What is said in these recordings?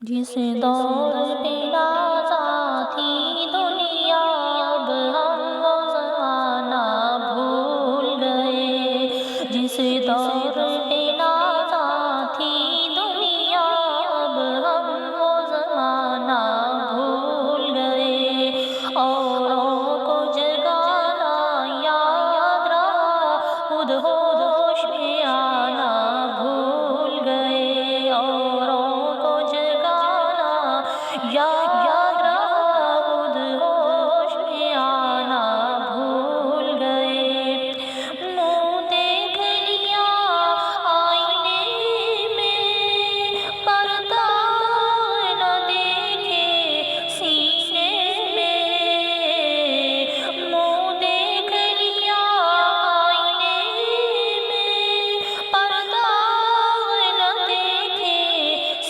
جس دور پہ نازا تھی دنیا اب ہم وہ زمانہ بھول گئے۔ جس دور پہ نازا تھی دنیا اب ہم وہ زمانہ بھول گئے۔ اوروں کو جگانا یاد رہا، خود ہوش میں آنا بھول گئے۔ اوروں کو جگانا یاد رہا، خود ہوش میں آنا بھول گئے۔ منہ دیکھ لیا آئینے میں، پردہ نہ دیکھے سینے میں۔ منہ دیکھ لیا آئینے میں، پردہ نہ دیکھے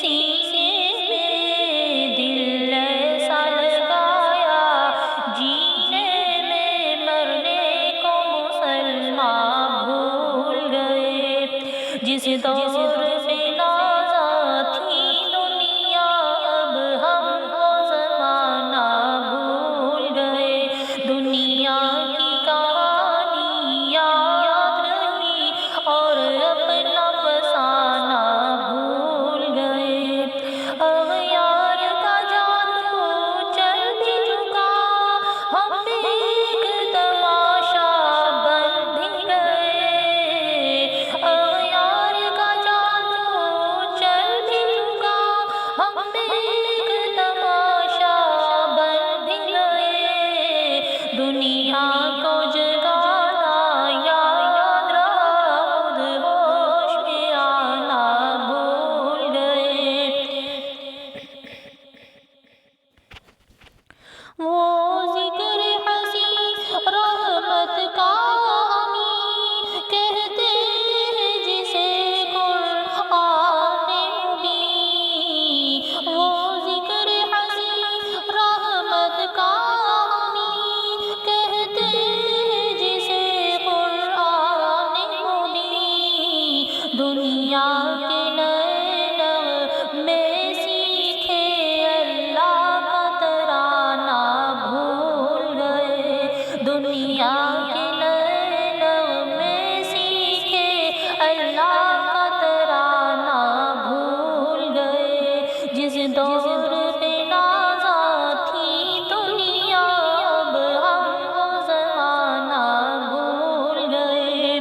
سینے میں۔ دل ایسا لگایا جینے میں، مرنے کو مسلمان بھول گئے۔ جس دور پہ نازا تھی دنیا اب ہم وہ زمانہ بھول گئے۔ دنیا کی کہانی یاد رہی اور اپنا فسانہ بھول گئے۔ اغیار کا جادو چل بھی چکا، ہم ایک تماشا بن بھی گئے۔ اغیار کا جادو چل بھی چکا، ہم ایک تماشا بن بھی گئے۔ دنیا کو جگانا یاد رہا، خود ہوش میں آنا بھول گئے۔ وہ ذکر حسین رحمت کا امین کہتے ہیں جسے قرآن مبین۔ وہ ذکر حسین رحمت کا امین کہتے ہیں جسے قرآن مبین۔ دنیا کے نئے نغمے سیکھے، اللہ کا ترانہ بھول گئے۔ دنیا کے نئے نغمے سیکھے، اللہ کا ترانہ بھول گئے۔ جس دور پہ نازا تھی دنیا اب ہم وہ زمانہ بھول گئے۔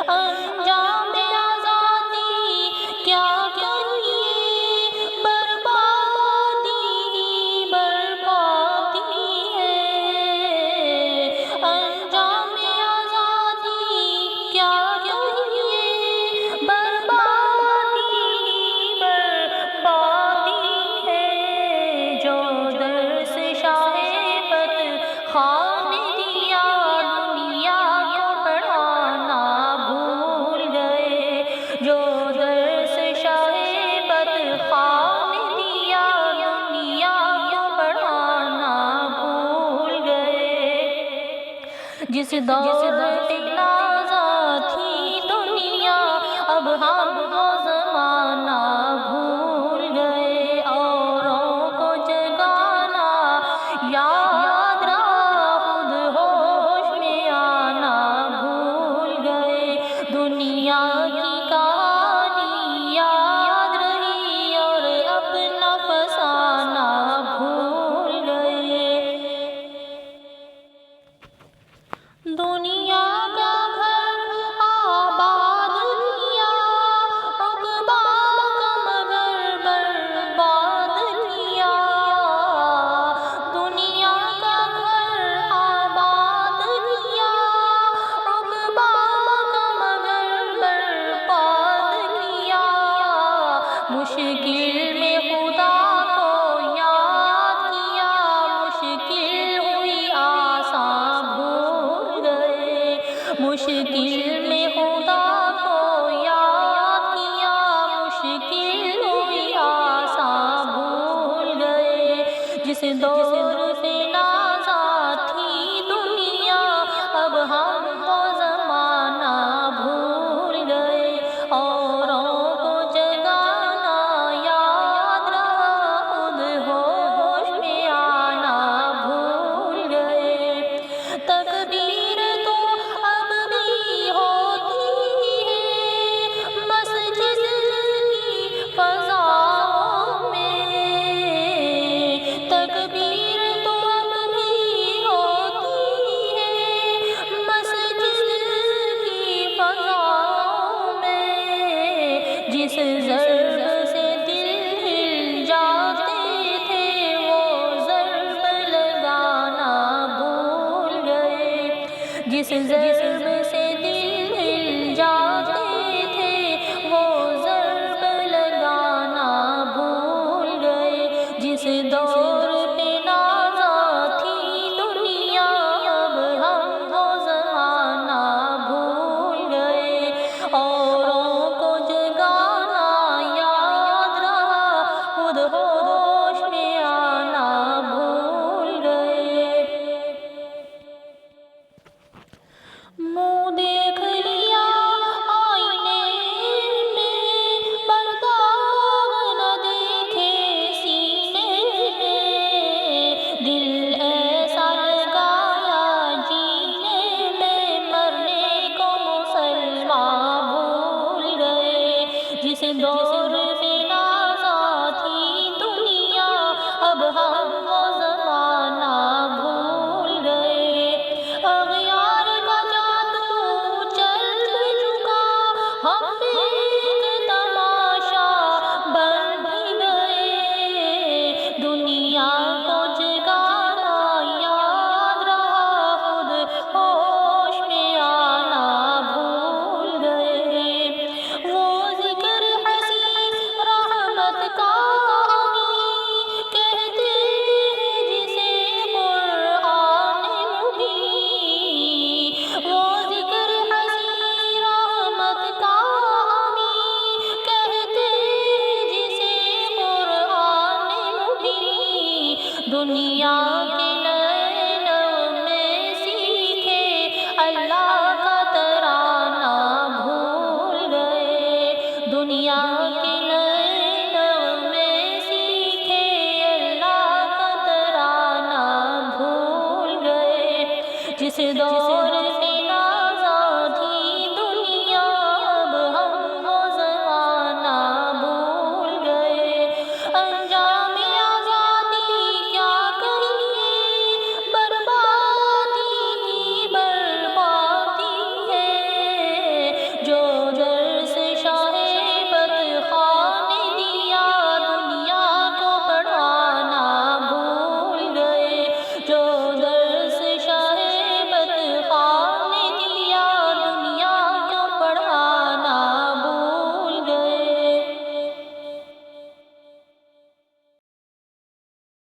انجام آزادی کیا کہیے، بربادی ہی بربادی ہے۔ انجام آزادی کیا کہیے، بربادی ہی بربادی ہے۔ جو درس شاہ بدخواہ نے دیا، دنیا کو پڑھانا بھول گئے۔ جو درس شاہ بدخواہ نے دیا، دنیا کو پڑھانا بھول گئے۔ جس دور پہ نازا تھی دنیا اب ہم وہ زمانہ بھول گئے۔ اوروں کو جگانا یاد رہا، خود ہوش میں آنا بھول گئے۔ دنیا کی کہانی یاد رہی اور اپنا فسانہ بھول گئے۔ دنیا کا گھر آباد کیا، عقبہ کا مگر برباد کیا۔ دنیا کا گھر آباد کیا، عقبہ کا مگر برباد کیا۔ مشکل میں خدا کو یاد کیا، مشکل ہوئی آسان بھول گئے۔ مشکل میں خدا کو یاد کیا، مشکل ہوئی آسان بھول گئے۔ جس دور پہ نازا تھی دنیا اب ہم وہ زمانہ بھول گئے۔ اوروں کو جگانا یاد رہا، ضرب سے دل ہل جاتے تھے وہ ضرب لگانا بھول گئے، جس دور پہ نازا تھی دنیا اب ہم وہ زمانہ بھول گئے، اوروں کو جگانا یاد رہا خود ہوش میں آنا بھول گئے۔ منہ دیکھ لیا آئینے میں پر داغ نہ دیکھے سینے میں، دل ایسا لگایا جینے میں مرنے کو مسلمان بھول گئے، جس دور میں نازا تھی دنیا اب ہم وہ زمانہ بھول گئے، اغیار کا جادو چل بھی چکا ہم بھی ایک تماشا بن بھی گئے، دنیا کو جگانا یاد رہا خود ہوش میں آنا بھول گئے، وہ ذکر حسین رحمت کا امی کہتے ہیں جسے قرآن مبین، وہ ذکر حسین رحمت کا امی کہتے ہیں جسے قرآن مبین، دنیا کے نئے نغمے سیکھے اللہ کا ترانہ بھول گئے، دنیا کے نئے نغمے سیکھے اللہ کا ترانہ بھول گئے، جس دور